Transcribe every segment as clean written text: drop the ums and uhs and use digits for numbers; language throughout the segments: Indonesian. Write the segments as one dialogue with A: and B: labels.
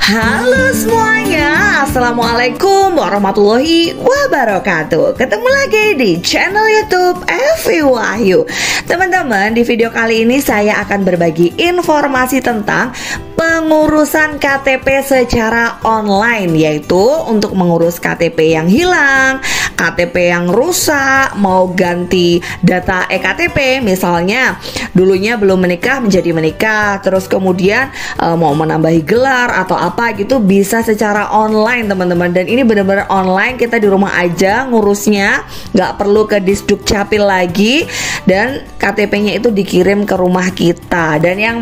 A: Halo semuanya, Assalamualaikum warahmatullahi wabarakatuh. Ketemu lagi di channel YouTube Evi Wahyu. Teman-teman, di video kali ini saya akan berbagi informasi tentang pengurusan KTP secara online, yaitu untuk mengurus KTP yang hilang, KTP yang rusak, mau ganti data eKTP, misalnya dulunya belum menikah menjadi menikah, terus kemudian mau menambahi gelar atau apa gitu, bisa secara online teman-teman. Dan ini benar-benar online, kita di rumah aja ngurusnya, nggak perlu ke Disduk Capil lagi, dan KTP-nya itu dikirim ke rumah kita. Dan yang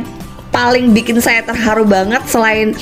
A: paling bikin saya terharu banget, selain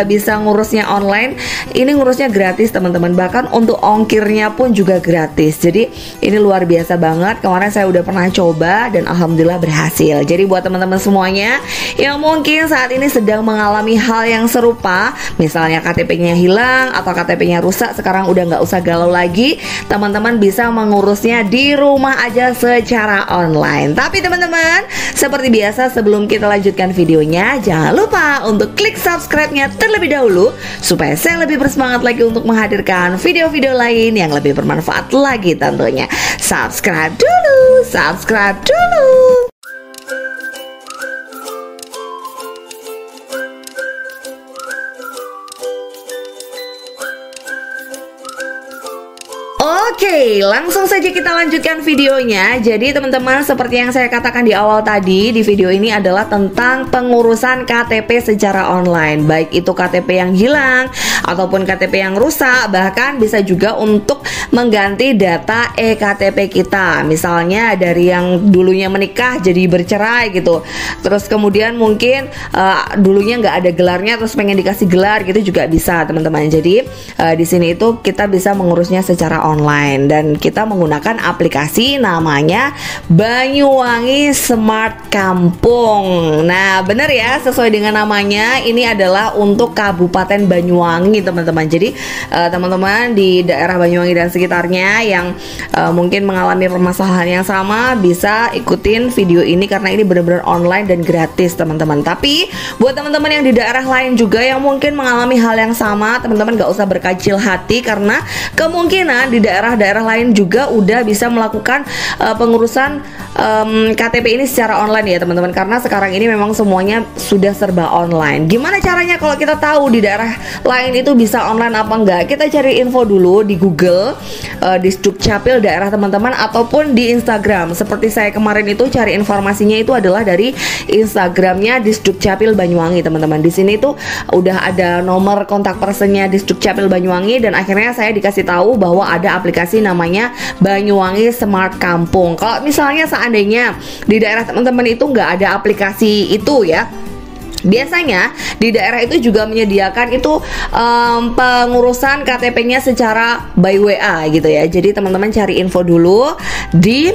A: bisa ngurusnya online, ini ngurusnya gratis teman-teman. Bahkan untuk ongkirnya pun juga gratis. Jadi ini luar biasa banget. Kemarin saya udah pernah coba dan alhamdulillah berhasil. Jadi buat teman-teman semuanya yang mungkin saat ini sedang mengalami hal yang serupa, misalnya KTP-nya hilang atau KTP-nya rusak, sekarang udah nggak usah galau lagi. Teman-teman bisa mengurusnya di rumah aja secara online. Tapi teman-teman, seperti biasa sebelum kita lanjutkan video, jangan lupa untuk klik subscribe-nya terlebih dahulu supaya saya lebih bersemangat lagi untuk menghadirkan video-video lain yang lebih bermanfaat lagi tentunya. Subscribe dulu, subscribe dulu. Oke, langsung saja kita lanjutkan videonya. Jadi teman-teman, seperti yang saya katakan di awal tadi, di video ini adalah tentang pengurusan KTP secara online. Baik itu KTP yang hilang ataupun KTP yang rusak, bahkan bisa juga untuk mengganti data eKTP kita. Misalnya dari yang dulunya menikah jadi bercerai gitu. Terus kemudian mungkin dulunya nggak ada gelarnya, terus pengen dikasih gelar gitu juga bisa teman-teman. Jadi di sini itu kita bisa mengurusnya secara online, dan kita menggunakan aplikasi namanya Banyuwangi Smart Kampung. Nah bener ya, sesuai dengan namanya, ini adalah untuk Kabupaten Banyuwangi teman-teman. Jadi teman-teman di daerah Banyuwangi dan sekitarnya yang mungkin mengalami permasalahan yang sama, bisa ikutin video ini karena ini benar-benar online dan gratis teman-teman. Tapi buat teman-teman yang di daerah lain juga yang mungkin mengalami hal yang sama, teman-teman gak usah berkecil hati, karena kemungkinan di daerah-daerah lain juga udah bisa melakukan pengurusan KTP ini secara online ya teman-teman. Karena sekarang ini memang semuanya sudah serba online. Gimana caranya kalau kita tahu di daerah lain itu bisa online apa enggak? Kita cari info dulu di Google, Disduk Capil daerah teman-teman, ataupun di Instagram. Seperti saya kemarin itu cari informasinya itu adalah dari Instagramnya Disduk Capil Banyuwangi teman-teman. Di sini tuh udah ada nomor kontak personnya Disduk Capil Banyuwangi, dan akhirnya saya dikasih tahu bahwa ada aplikasi namanya Banyuwangi Smart Kampung. Kalau misalnya seandainya di daerah teman-teman itu nggak ada aplikasi itu ya, biasanya di daerah itu juga menyediakan itu pengurusan KTP-nya secara by WA gitu ya. Jadi teman-teman cari info dulu di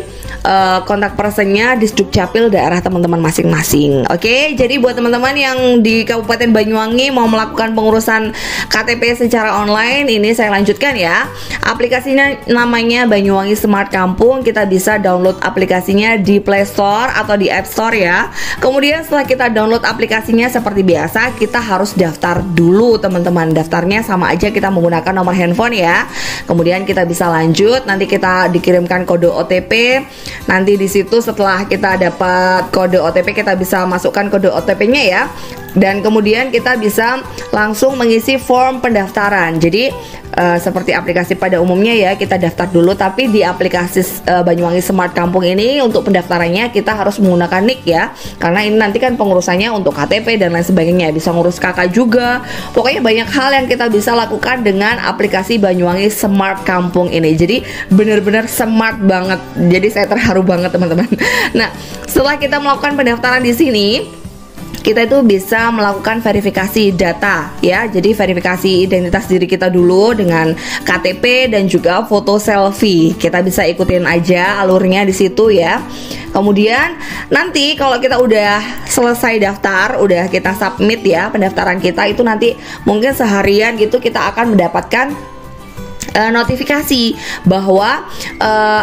A: kontak personnya Disduk Capil daerah teman-teman masing-masing. Oke, jadi buat teman-teman yang di Kabupaten Banyuwangi mau melakukan pengurusan KTP secara online, ini saya lanjutkan ya. Aplikasinya namanya Banyuwangi Smart Kampung. Kita bisa download aplikasinya di Play Store atau di App Store ya. Kemudian setelah kita download aplikasinya, seperti biasa kita harus daftar dulu teman-teman. Daftarnya sama aja, kita menggunakan nomor handphone ya. Kemudian kita bisa lanjut, nanti kita dikirimkan kode OTP. Nanti di situ setelah kita dapat kode OTP, kita bisa masukkan kode OTP-nya ya. Dan kemudian kita bisa langsung mengisi form pendaftaran. Jadi seperti aplikasi pada umumnya ya, kita daftar dulu. Tapi di aplikasi Banyuwangi Smart Kampung ini untuk pendaftarannya kita harus menggunakan NIK ya, karena ini nanti kan pengurusannya untuk KTP dan lain sebagainya. Bisa ngurus kakak juga. Pokoknya banyak hal yang kita bisa lakukan dengan aplikasi Banyuwangi Smart Kampung ini. Jadi benar-benar smart banget. Jadi saya terharu banget teman-teman. Nah, setelah kita melakukan pendaftaran di sini, kita itu bisa melakukan verifikasi data ya. Jadi verifikasi identitas diri kita dulu dengan KTP dan juga foto selfie. Kita bisa ikutin aja alurnya di situ ya. Kemudian nanti kalau kita udah selesai daftar, udah kita submit ya pendaftaran kita, itu nanti mungkin seharian gitu kita akan mendapatkan notifikasi bahwa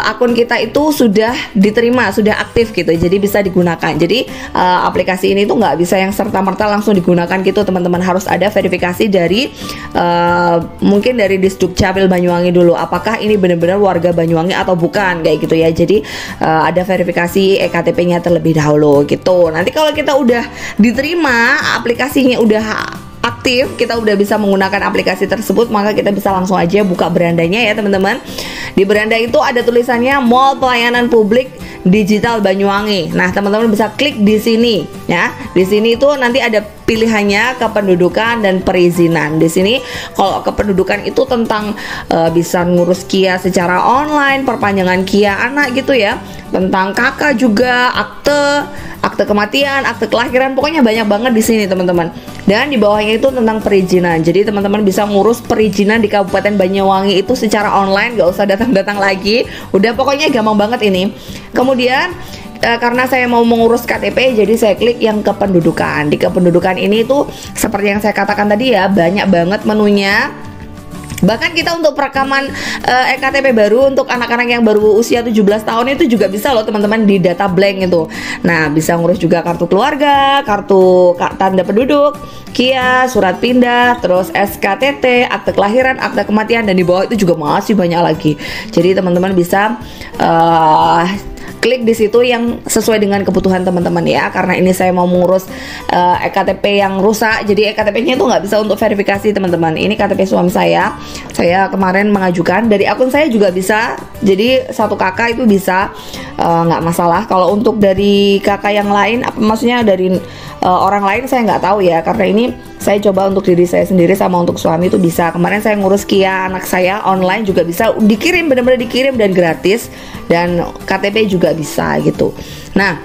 A: akun kita itu sudah diterima, sudah aktif gitu, jadi bisa digunakan. Jadi aplikasi ini tuh nggak bisa yang serta-merta langsung digunakan gitu teman-teman, harus ada verifikasi dari mungkin dari Disdukcapil Banyuwangi dulu, apakah ini benar-benar warga Banyuwangi atau bukan, kayak gitu ya. Jadi ada verifikasi ektp-nya terlebih dahulu gitu. Nanti kalau kita udah diterima, aplikasinya udah aktif, kita udah bisa menggunakan aplikasi tersebut, maka kita bisa langsung aja buka berandanya ya teman-teman. Di beranda itu ada tulisannya Mall Pelayanan Publik Digital Banyuwangi. Nah, teman-teman bisa klik di sini ya. Di sini itu nanti ada pilihannya kependudukan dan perizinan. Di sini kalau kependudukan itu tentang bisa ngurus KIA secara online, perpanjangan KIA anak gitu ya. Tentang KK juga, akte kematian, akte kelahiran, pokoknya banyak banget di sini teman-teman. Dan di bawahnya itu tentang perizinan. Jadi teman-teman bisa ngurus perizinan di Kabupaten Banyuwangi itu secara online, gak usah datang-datang lagi. Udah pokoknya gampang banget ini. Kemudian karena saya mau mengurus KTP, jadi saya klik yang kependudukan. Di kependudukan ini tuh seperti yang saya katakan tadi ya, banyak banget menunya. Bahkan kita untuk perekaman ektp baru untuk anak-anak yang baru usia 17 tahun itu juga bisa loh teman-teman, di data blank itu. Nah, bisa ngurus juga kartu keluarga, kartu tanda penduduk, KIA, surat pindah, terus SKTT, akte kelahiran, akte kematian, dan di bawah itu juga masih banyak lagi. Jadi teman-teman bisa klik di situ yang sesuai dengan kebutuhan teman-teman ya. Karena ini saya mau mengurus ektp yang rusak, jadi ektp-nya itu nggak bisa untuk verifikasi teman-teman. Ini KTP suami saya kemarin mengajukan, dari akun saya juga bisa. Jadi satu kakak itu bisa, nggak masalah. Kalau untuk dari kakak yang lain, maksudnya dari orang lain saya nggak tahu ya, karena ini saya coba untuk diri saya sendiri sama untuk suami itu bisa. Kemarin saya ngurus KIA anak saya online juga bisa, dikirim, benar-benar dikirim dan gratis, dan KTP juga bisa gitu. Nah,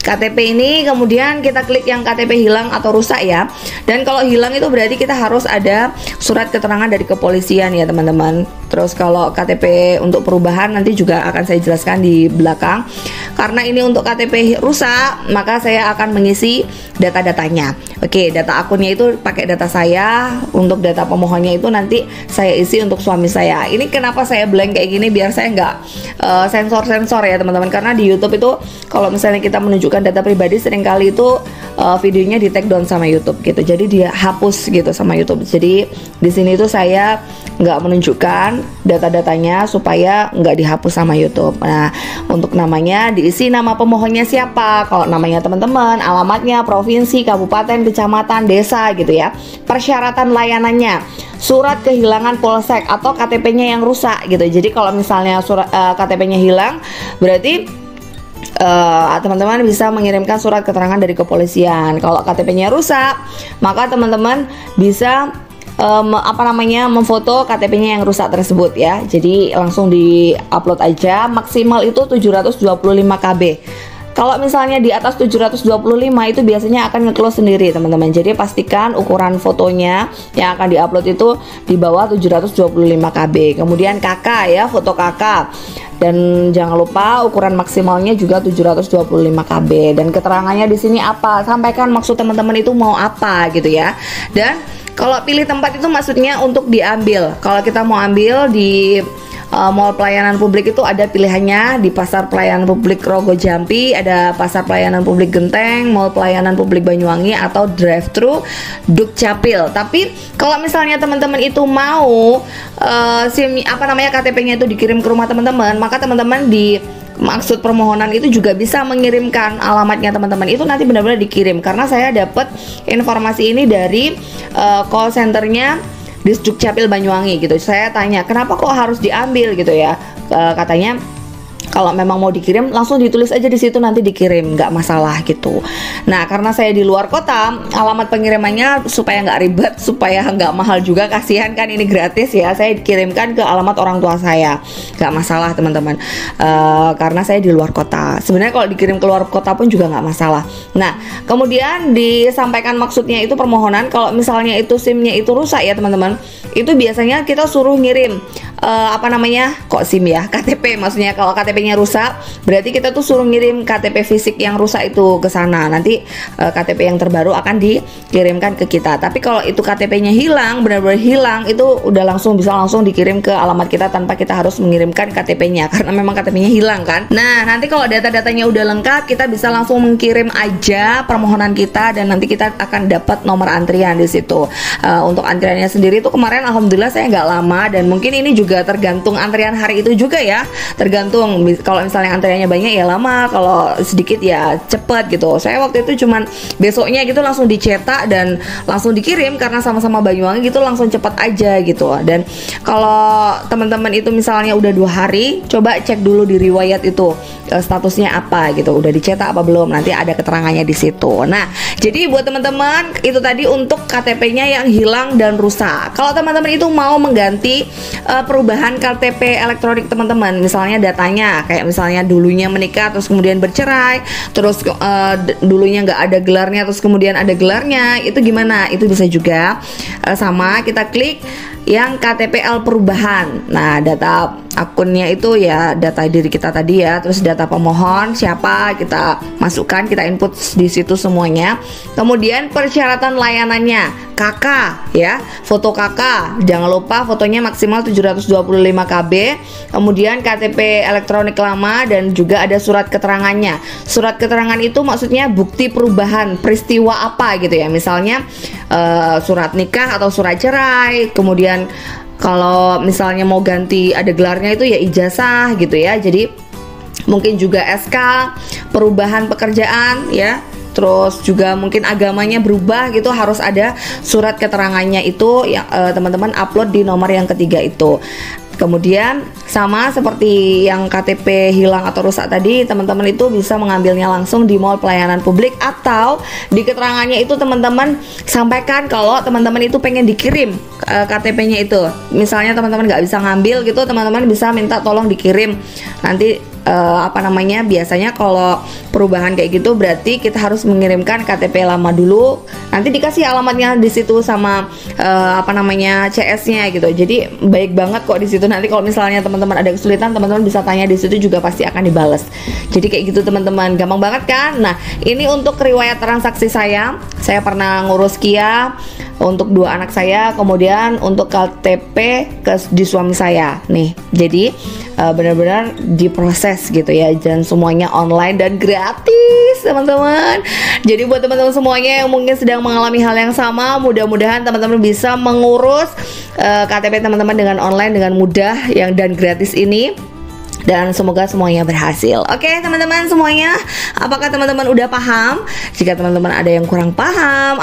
A: KTP ini kemudian kita klik yang KTP hilang atau rusak ya. Dan kalau hilang itu berarti kita harus ada surat keterangan dari kepolisian ya teman-teman. Terus kalau KTP untuk perubahan nanti juga akan saya jelaskan di belakang. Karena ini untuk KTP rusak, maka saya akan mengisi data-datanya. Oke, data akunnya itu pakai data saya. Untuk data pemohonnya itu nanti saya isi untuk suami saya. Ini kenapa saya blank kayak gini, biar saya nggak sensor-sensor ya teman-teman. Karena di YouTube itu kalau misalnya kita menunjukkan data pribadi, seringkali itu videonya di take down sama YouTube gitu. Jadi dia hapus gitu sama YouTube. Jadi di sini tuh saya nggak menunjukkan data-datanya supaya nggak dihapus sama YouTube. Nah, untuk namanya diisi nama pemohonnya siapa. Kalau namanya teman-teman, alamatnya, provinsi, kabupaten, kecamatan, desa gitu ya. Persyaratan layanannya, surat kehilangan polsek atau KTP-nya yang rusak gitu. Jadi kalau misalnya surat KTP-nya hilang, berarti teman-teman bisa mengirimkan surat keterangan dari kepolisian. Kalau KTP-nya rusak, maka teman-teman bisa memfoto KTP-nya yang rusak tersebut ya. Jadi langsung di-upload aja. Maksimal itu 725 KB. Kalau misalnya di atas 725 itu biasanya akan nge-close sendiri teman-teman. Jadi pastikan ukuran fotonya yang akan di-upload itu di bawah 725 KB. Kemudian KK ya, foto KK. Dan jangan lupa ukuran maksimalnya juga 725 KB. Dan keterangannya di sini apa? Sampaikan maksud teman-teman itu mau apa gitu ya. Dan kalau pilih tempat itu maksudnya untuk diambil. Kalau kita mau ambil di Mall Pelayanan Publik itu ada pilihannya. Di Pasar Pelayanan Publik Rogo Jampi, ada Pasar Pelayanan Publik Genteng, Mall Pelayanan Publik Banyuwangi, atau drive-thru Dukcapil. Tapi kalau misalnya teman-teman itu mau KTP-nya itu dikirim ke rumah teman-teman, maka teman-teman di maksud permohonan itu juga bisa mengirimkan alamatnya teman-teman. Itu nanti benar-benar dikirim. Karena saya dapat informasi ini dari call centernya Disdukcapil Banyuwangi gitu. Saya tanya, kenapa kok harus diambil gitu ya? Katanya kalau memang mau dikirim langsung ditulis aja di situ, nanti dikirim, nggak masalah gitu. Nah, karena saya di luar kota, alamat pengirimannya supaya nggak ribet, supaya nggak mahal juga, kasihan kan ini gratis ya, saya kirimkan ke alamat orang tua saya, nggak masalah teman-teman. Karena saya di luar kota. Sebenarnya kalau dikirim ke luar kota pun juga nggak masalah. Nah, kemudian disampaikan maksudnya itu permohonan. Kalau misalnya itu SIM-nya itu rusak ya teman-teman, itu biasanya kita suruh ngirim kok SIM ya, KTP maksudnya. Kalau KTP KTP-nya rusak, berarti kita tuh suruh ngirim KTP fisik yang rusak itu ke sana. Nanti KTP yang terbaru akan dikirimkan ke kita. Tapi kalau itu KTP-nya hilang, benar-benar hilang, itu udah bisa langsung dikirim ke alamat kita tanpa kita harus mengirimkan KTP-nya, karena memang KTP-nya hilang kan. Nah, nanti kalau data-datanya udah lengkap, kita bisa langsung mengirim aja permohonan kita, dan nanti kita akan dapat nomor antrian di situ. Untuk antriannya sendiri tuh kemarin alhamdulillah saya nggak lama, dan mungkin ini juga tergantung antrian hari itu juga ya. Tergantung, kalau misalnya antriannya banyak ya lama, kalau sedikit ya cepet gitu. Saya waktu itu cuman besoknya gitu langsung dicetak dan langsung dikirim, karena sama-sama Banyuwangi gitu, langsung cepat aja gitu. Dan kalau teman-teman itu misalnya udah 2 hari, coba cek dulu di riwayat itu statusnya apa gitu, udah dicetak apa belum, nanti ada keterangannya di situ. Nah, jadi buat teman-teman itu tadi untuk KTP-nya yang hilang dan rusak. Kalau teman-teman itu mau mengganti perubahan KTP elektronik teman-teman, misalnya datanya kayak misalnya dulunya menikah terus kemudian bercerai, terus dulunya nggak ada gelarnya terus kemudian ada gelarnya, itu gimana? Itu bisa juga sama kita klik yang KTPL perubahan. Nah, data akunnya itu ya data diri kita tadi ya, terus data pemohon siapa kita masukkan, kita input di situ semuanya. Kemudian persyaratan layanannya, KK ya, foto KK, jangan lupa fotonya maksimal 725 KB. Kemudian KTP elektronik lama, dan juga ada surat keterangannya. Surat keterangan itu maksudnya bukti perubahan peristiwa apa gitu ya, misalnya surat nikah atau surat cerai. Kemudian kalau misalnya mau ganti ada gelarnya itu ya ijazah gitu ya. Jadi mungkin juga SK perubahan pekerjaan ya. Terus juga mungkin agamanya berubah gitu, harus ada surat keterangannya itu yang teman-teman upload di nomor yang ketiga itu. Kemudian sama seperti yang KTP hilang atau rusak tadi, teman-teman itu bisa mengambilnya langsung di mall pelayanan publik, atau di keterangannya itu teman-teman sampaikan kalau teman-teman itu pengen dikirim KTP-nya itu. Misalnya teman-teman nggak bisa ngambil gitu, teman-teman bisa minta tolong dikirim. Nanti biasanya kalau perubahan kayak gitu berarti kita harus mengirimkan KTP lama dulu. Nanti dikasih alamatnya di situ sama CS-nya gitu. Jadi baik banget kok di situ. Nanti kalau misalnya teman-teman ada kesulitan, teman-teman bisa tanya di situ juga pasti akan dibales. Jadi kayak gitu teman-teman, gampang banget kan? Nah, ini untuk riwayat transaksi saya pernah ngurus Kia untuk 2 anak saya, kemudian untuk KTP di suami saya nih. Jadi benar-benar diproses gitu ya, dan semuanya online dan gratis teman-teman. Jadi buat teman-teman semuanya yang mungkin sedang mengalami hal yang sama, mudah-mudahan teman-teman bisa mengurus KTP teman-teman dengan online dengan mudah dan gratis ini. Dan semoga semuanya berhasil. Oke teman-teman semuanya, apakah teman-teman udah paham? Jika teman-teman ada yang kurang paham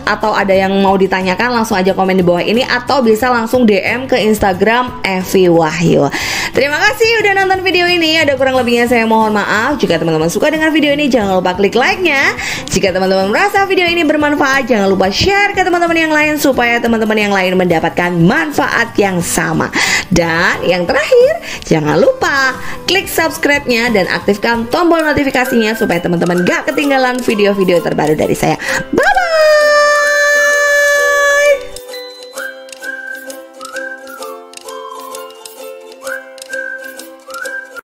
A: atau ada yang mau ditanyakan, langsung aja komen di bawah ini, atau bisa langsung DM ke Instagram Evi Wahyu. Terima kasih udah nonton video ini. Ada kurang lebihnya saya mohon maaf. Jika teman-teman suka dengan video ini, jangan lupa klik like-nya. Jika teman-teman merasa video ini bermanfaat, jangan lupa share ke teman-teman yang lain, supaya teman-teman yang lain mendapatkan manfaat yang sama. Dan yang terakhir, jangan lupa klik subscribe-nya dan aktifkan tombol notifikasinya supaya teman-teman gak ketinggalan video-video terbaru dari saya. Bye!